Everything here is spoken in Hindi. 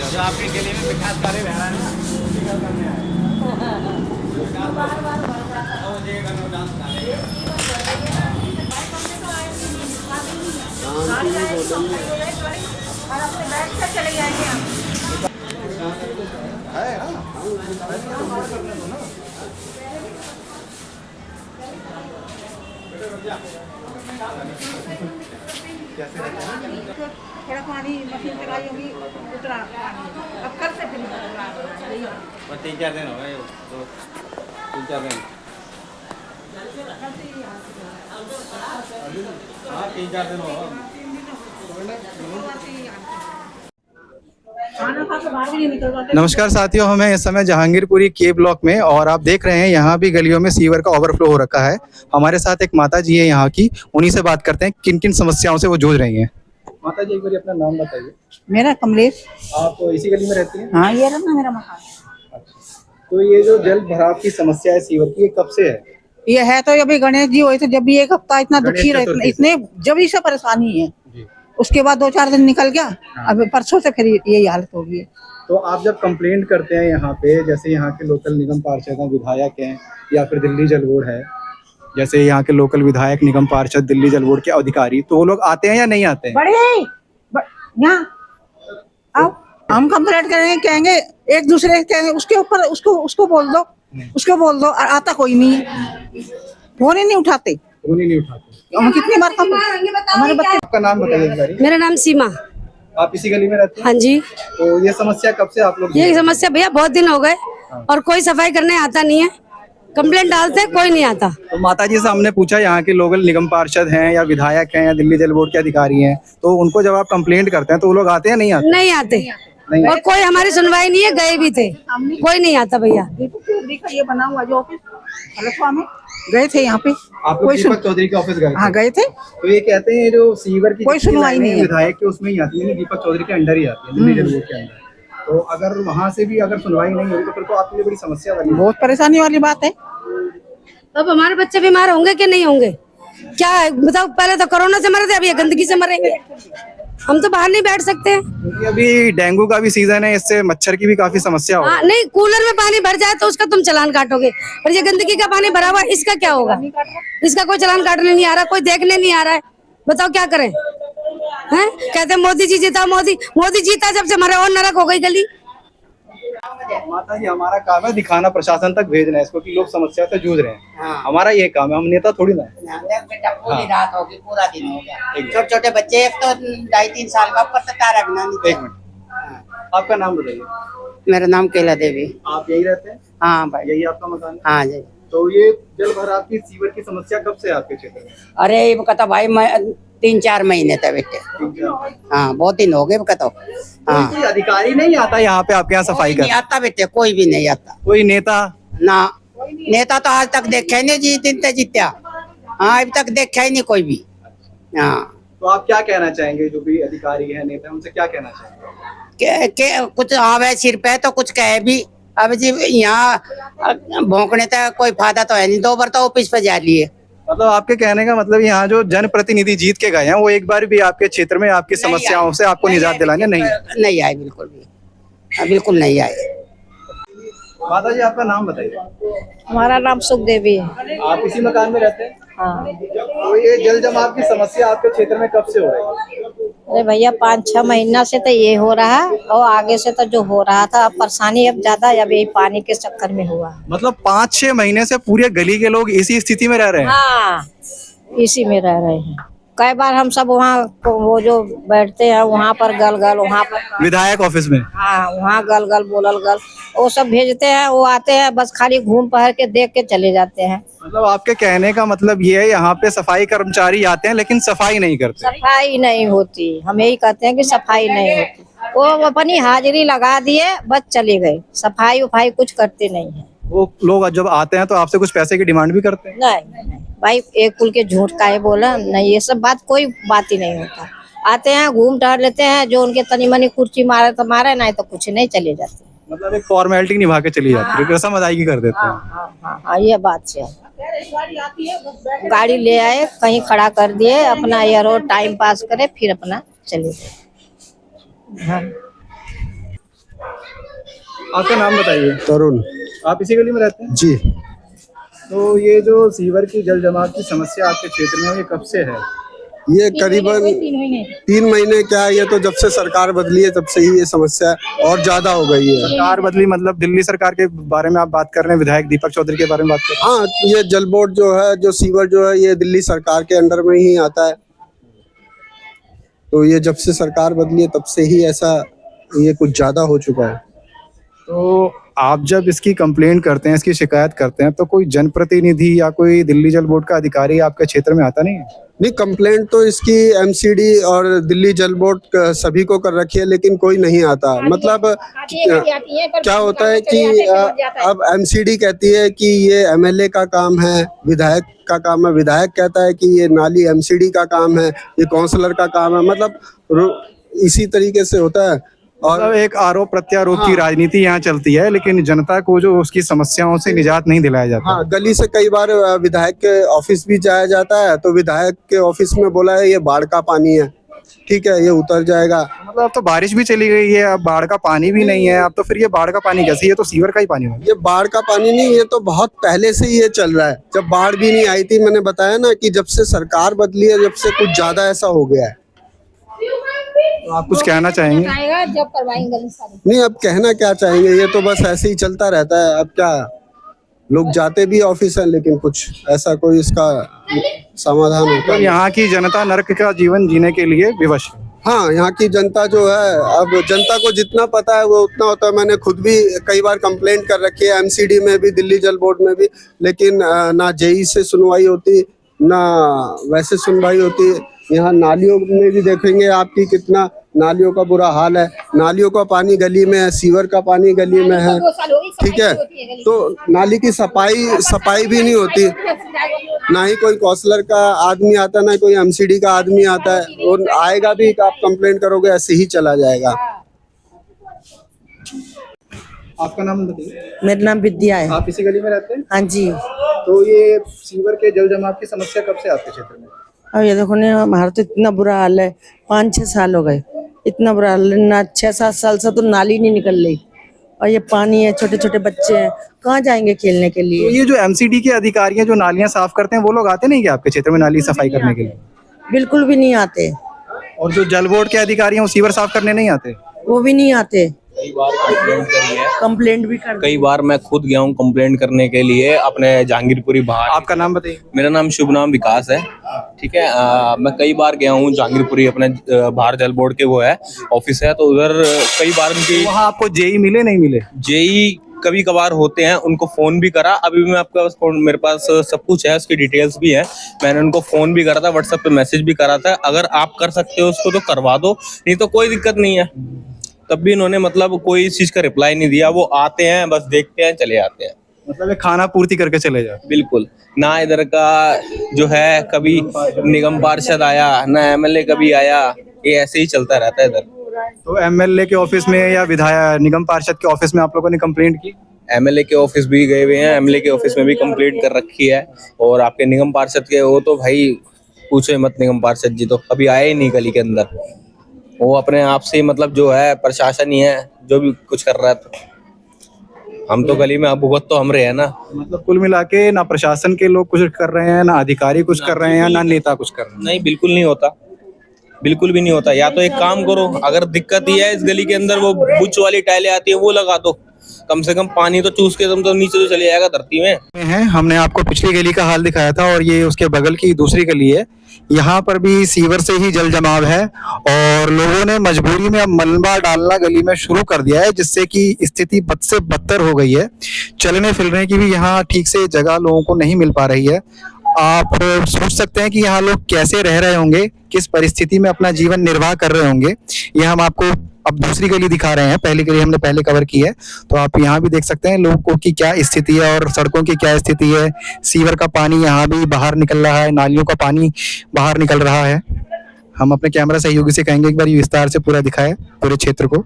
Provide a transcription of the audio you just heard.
जो आपके गले में विकास कार्य रह रहा है ना, लीगल करने आए। है ना? कैसे रहते हैं? थोड़ा पानी मशीन चलाई होगी उतना पानी अब कल से फिर बस 3-4 दिन हो गए, तो 3-4 दिन। हाँ 3-4 दिन हो गए। नमस्कार साथियों, हमें इस समय जहांगीरपुरी के ब्लॉक में और आप देख रहे हैं यहाँ भी गलियों में सीवर का ओवरफ्लो हो रखा है। हमारे साथ एक माता जी है यहाँ की, उन्हीं से बात करते हैं किन किन समस्याओं से वो जूझ रही हैं। माता जी एक बार अपना नाम बताइए। मेरा कमलेश। आप इसी गली में रहती हैं? हाँ ये रहा ना मेरा मकान। अच्छा, तो ये जो जल भराव की समस्या है सीवर की, ये कब से है? ये है तो अभी गणेश जी हुए थे जब भी एक हफ्ता इतना गणेश दुखी रहे, चतुर्थी इतने जब ही से परेशानी है जी। उसके बाद 2-4 दिन निकल गया। हाँ। अब परसों से फिर यही हालत हो गई है। तो आप जब कंप्लेंट करते हैं यहाँ पे, जैसे यहाँ के लोकल निगम पार्षद हैं, विधायक हैं, या फिर दिल्ली जल बोर्ड है, जैसे यहाँ के लोकल विधायक, निगम पार्षद, दिल्ली जल बोर्ड के अधिकारी, तो वो लोग आते हैं या नहीं आते हैं? बड़े यहाँ आओ, हम कंप्लेंट करेंगे, कहेंगे एक दूसरे कहेंगे उसके ऊपर उसको बोल दो, उसको बोल दो, और आता कोई नहीं है, फोन ही नहीं उठाते। फोन ही नहीं उठाते। हम कितनी बार हमारे बच्चे। आपका नाम बताइए एक बारी। मेरा नाम सीमा। आप इसी गली में रहते हैं? हाँ जी। तो ये समस्या कब से आप लोग? ये समस्या भैया बहुत दिन हो गए और कोई सफाई करने आता नहीं है। कंप्लेंट डालते हैं, कोई नहीं आता। तो माता जी से हमने पूछा, यहाँ के लोकल निगम पार्षद हैं या विधायक हैं या दिल्ली जल बोर्ड के अधिकारी हैं, तो उनको जब आप कंप्लेंट करते हैं तो वो लोग आते हैं नहीं आते? नहीं आते। नहीं। और कोई हमारी सुनवाई नहीं है, गए भी थे, कोई नहीं आता भैया। ये बना हुआ जो ऑफिस हलसवा में गए थे, यहाँ पे आप लोग दीपक चौधरी के ऑफिस गए? हाँ गए थे। तो ये कहते हैं जो सीवर की कोई सुनवाई नहीं है, विधायक के उसमें ही आती है, दीपक चौधरी के अंडर ही आती है, दिल्ली जल बोर्ड के अंडर। तो अगर वहाँ से भी अगर सुनवाई नहीं होगी तो फिर तो आपके लिए बड़ी समस्या बनी। बहुत परेशानी वाली बात है। अब हमारे बच्चे बीमार होंगे कि नहीं होंगे, क्या बताओ? पहले तो कोरोना से मरे थे, अब ये गंदगी से मरेंगे। हम तो बाहर नहीं बैठ सकते हैं क्योंकि अभी डेंगू का भी सीजन है, इससे मच्छर की भी काफी समस्या हो। हाँ, नहीं, कूलर में पानी भर जाए तो उसका तुम चालान काटोगे, पर ये गंदगी का पानी भरा हुआ, इसका क्या होगा? इसका कोई चालान काटने नहीं आ रहा, कोई देखने नहीं आ रहा है। बताओ क्या करें? हैं? कहते मोदी जी जीता, मोदी जीता जब से हमारे और नरक हो गई गली। माता जी हमारा काम है दिखाना, प्रशासन तक भेजना है इसको कि लोग समस्या से जूझ रहे हैं। हाँ। हमारा ये काम है, हम नेता थोड़ी ना है। बेटा पूरी रात होगी, पूरा दिन हो गया। छोटे छोटे बच्चे, एक तो 2.5-3 साल का, ऊपर से तारा भी ना नीचे। एक मिनट, आपका नाम बताइए। मेरा नाम कैला देवी। आप यही रहते हैं? हाँ भाई, यही आपका मकान है? हाँ जी। तो ये जल भराव की, सीवर की समस्या कब से है आपके क्षेत्र में? अरे ये कहता भाई, मैं 3-4 महीने तक बेटे। हाँ बहुत दिन हो गए कहता। हाँ, कोई अधिकारी नहीं आता यहाँ पे आपके यहाँ सफाई कोई नहीं कर? आता बेटे, कोई भी नहीं आता। कोई नेता? ना, नेता तो आज तक देखा ही नहीं जी, दिन जीत्या। हाँ अभी तक देखा ही नहीं कोई भी। हाँ, तो आप क्या कहना चाहेंगे, जो भी अधिकारी है, नेता है, उनसे क्या कहना चाहेंगे? के कुछ आवे सिर पे तो कुछ कहे भी। अब जी यहाँ भौंकने तक कोई फायदा तो है नहीं। 2 बार तो ऑफिस पे जा लिए। मतलब आपके कहने का मतलब यहाँ जो जनप्रतिनिधि जीत के गए हैं वो एक बार भी आपके क्षेत्र में आपकी समस्याओं से आपको निजात दिलाने नहीं आए, बिल्कुल भी, बिल्कुल नहीं आए। माता जी आपका नाम बताइए। हमारा नाम सुखदेवी है। आप इसी मकान में रहते हैं? हाँ। तो ये जल जमाव की समस्या आपके क्षेत्र में कब से हो रही है? अरे भैया 5-6 महीना से तो ये हो रहा है, और आगे से तो जो हो रहा था, अब परेशानी अब ज्यादा, अब यही पानी के चक्कर में हुआ। मतलब 5-6 महीने से पूरे गली के लोग इसी स्थिति में रह रहे हैं? हाँ, इसी में रह रहे हैं। कई बार हम सब वहाँ वो जो बैठते हैं वहाँ पर गल वहाँ पर विधायक ऑफिस में, हाँ वहाँ गल बोलल वो सब भेजते हैं, वो आते हैं बस खाली घूम पहर के देख के चले जाते हैं। मतलब आपके कहने का मतलब ये है यहाँ पे सफाई कर्मचारी आते हैं लेकिन सफाई नहीं करते? सफाई नहीं होती, हम यही कहते हैं कि सफाई नहीं होती। वो अपनी हाजिरी लगा दिए, बस चले गए, सफाई उफाई कुछ करते नहीं है। वो लोग जब आते हैं तो आपसे कुछ पैसे की डिमांड भी करते हैं? नहीं भाई, एक पुल के झूठ का है बोला नहीं, ये सब बात कोई बात ही नहीं होता। आते हैं, घूम टहल लेते हैं, जो उनके तनी मनी कुर्सी मारे तो मारे, नहीं तो कुछ नहीं, चले जाते हैं। मतलब एक फॉर्मेलिटी निभा के चली जाती है, रस्म अदायगी कर देते हैं। हाँ, ये बात है। गाड़ी ले आए, कहीं खड़ा कर दिए, अपना ये रोड टाइम पास करे, फिर अपना चले गए। आपका नाम बताइए। तरुण आप इसी गली में रहते हैं? जी। तो ये जो सीवर की जल जमाव की समस्या आपके क्षेत्र में है, ये कब से है? ये करीबन 3 महीने क्या, ये तो जब से सरकार बदली है तब से ही ये समस्या और ज्यादा हो गई है। सरकार बदली मतलब दिल्ली सरकार के बारे में आप बात कर रहे हैं, विधायक दीपक चौधरी के बारे में बात कर रहे हाँ, ये जल बोर्ड जो है, जो सीवर जो है, ये दिल्ली सरकार के अंडर में ही आता है। तो ये जब से सरकार बदली है तब से ही ऐसा ये कुछ ज्यादा हो चुका है। तो आप जब इसकी कंप्लेंट करते हैं, इसकी शिकायत करते हैं, तो कोई जनप्रतिनिधि या कोई दिल्ली जल बोर्ड का अधिकारी आपके क्षेत्र में आता नहीं है? नहीं, कंप्लेंट तो इसकी एमसीडी और दिल्ली जल बोर्ड सभी को कर रखी है, लेकिन कोई नहीं आता। मतलब क्या होता है कि अब एमसीडी कहती है कि ये एमएलए का काम है, विधायक का काम है, विधायक कहता है कि ये नाली एमसीडी का काम है, ये काउंसलर का काम है। मतलब इसी तरीके से होता है। और मतलब एक आरोप प्रत्यारोप की राजनीति यहाँ चलती है, लेकिन जनता को जो उसकी समस्याओं से निजात नहीं दिलाया जाता। हाँ, गली से कई बार विधायक के ऑफिस भी जाया जाता है, तो विधायक के ऑफिस में बोला है ये बाढ़ का पानी है, ठीक है, ये उतर जाएगा। मतलब अब तो बारिश भी चली गई है, अब बाढ़ का पानी भी नहीं है, अब तो फिर ये बाढ़ का पानी कैसे? ये तो सीवर का ही पानी है। ये बाढ़ का पानी नहीं, ये तो बहुत पहले से ही ये चल रहा है। जब बाढ़ भी नहीं आई थी, मैंने बताया ना कि जब से सरकार बदली है, जब से कुछ ज्यादा ऐसा हो गया है। तो आप कुछ कहना चाहेंगे? जब करवाएंगे नहीं, अब कहना क्या चाहेंगे, ये तो बस ऐसे ही चलता रहता है। अब क्या, लोग जाते भी ऑफिस है, लेकिन कुछ ऐसा कोई इसका समाधान होता तो है। यहाँ की जनता नर्क का जीवन जीने के लिए विवश है। हाँ, यहाँ की जनता जो है, अब जनता को जितना पता है वो उतना होता है। मैंने खुद भी कई बार कंप्लेंट कर रखी है, एमसीडी में भी, दिल्ली जल बोर्ड में भी, लेकिन ना जेई से सुनवाई होती, ना वैसे सुनवाई होती। यहाँ नालियों में भी देखेंगे आपकी, कितना नालियों का बुरा हाल है। नालियों का पानी गली में है, सीवर का पानी गली में है, ठीक है। तो नाली की सफाई भी नहीं होती, ना ही कोई काउंसलर का आदमी आता, ना कोई एमसीडी का आदमी आता है। और आएगा भी तो आप कंप्लेंट करोगे, ऐसे ही चला जाएगा। आपका नाम बताइए। मेरा नाम विद्या है। आप इसी गली में रहते हैं? हाँ जी। तो ये सीवर के जल जमाव की समस्या कब से आपके क्षेत्र में? अब ये देखो ने, हमारा तो इतना बुरा हाल है, 5-6 साल हो गए, इतना बुरा हाल है ना। 6-7 साल से तो नाली नहीं निकल रही, और ये पानी है, छोटे छोटे बच्चे हैं, कहाँ जाएंगे खेलने के तो लिए। ये जो एमसीडी के अधिकारी हैं जो नालियां साफ करते हैं, वो लोग आते नहीं क्या आपके क्षेत्र में नाली सफाई करने के लिए? बिल्कुल भी नहीं आते। और जो जल बोर्ड के अधिकारी हैं वो सीवर साफ करने नहीं आते? वो भी नहीं आते। कई बार कंप्लेंट करी है, कंप्लेंट भी कर कई बार मैं खुद गया हूँ कंप्लेंट करने के लिए अपने जहांगीरपुरी बाहर। आपका नाम बताइए। मेरा नाम शुभ नाम विकास है, ठीक है। मैं कई बार गया हूँ जहांगीरपुरी, अपने बाहर जल बोर्ड के वो है ऑफिस है, तो उधर कई बार उनकी वहाँ आपको जेई मिले नहीं मिले? जेई कभी कभार होते हैं, उनको फोन भी करा। अभी भी मैं आपका मेरे पास सब कुछ है, उसकी डिटेल्स भी है। मैंने उनको फोन भी करा था, व्हाट्सएप पे मैसेज भी करा था। अगर आप कर सकते हो उसको तो करवा दो, नहीं तो कोई दिक्कत नहीं है। तब भी इन्होंने मतलब कोई इस चीज का रिप्लाई नहीं दिया। वो आते हैं, बस देखते हैं, चले जाते हैं। मतलब ये खाना पूर्ति करके चले जाते? बिल्कुल ना। इधर का जो है, कभी निगम पार्षद आया, ना एमएलए कभी आया, ये ऐसे ही चलता रहता है इधर। तो एमएलए के ऑफिस में या विधायक निगम पार्षद के ऑफिस में आप लोगों ने कंप्लेंट की? एमएलए के ऑफिस भी गए हुए हैं, एमएलए के ऑफिस में भी कंप्लेंट कर रखी है। और आपके निगम पार्षद के, वो तो भाई पूछो मत, निगम पार्षद जी तो कभी आए ही नहीं गली के अंदर। वो अपने आप से मतलब जो है प्रशासन ही है जो भी कुछ कर रहा है। तो हम तो गली में भुगत तो हम रहे हैं ना। मतलब कुल मिला के ना प्रशासन के लोग कुछ कर रहे हैं, ना अधिकारी कुछ कर रहे हैं, ना नेता कुछ कर रहे हैं। नहीं, बिल्कुल नहीं होता, बिल्कुल भी नहीं होता। या तो एक काम करो, अगर दिक्कत ही है इस गली के अंदर, वो बुच वाली टाइलें आती है वो लगा दो, कम से कम पानी तो चूस के तुम तो नीचे तो चले जाएगा धरती में। हमने आपको पिछली गली का हाल दिखाया था, और ये उसके बगल की दूसरी गली है। यहाँ पर भी सीवर से ही जल जमाव है, और लोगों ने मजबूरी में अब मलबा डालना गली में शुरू कर दिया है, जिससे कि स्थिति बद से बदतर हो गई है। चलने फिरने की भी यहाँ ठीक से जगह लोगों को नहीं मिल पा रही है। आप सोच सकते हैं कि यहाँ लोग कैसे रह रहे होंगे, किस परिस्थिति में अपना जीवन निर्वाह कर रहे होंगे। ये हम आपको अब दूसरी गली दिखा रहे हैं, पहली गली हमने पहले कवर की है, तो आप यहाँ भी देख सकते हैं लोगों की क्या स्थिति है और सड़कों की क्या स्थिति है। सीवर का पानी यहाँ भी बाहर निकल रहा है, नालियों का पानी बाहर निकल रहा है। हम अपने कैमरा सहयोगी से कहेंगे एक बार ये विस्तार से पूरा दिखाए पूरे क्षेत्र को।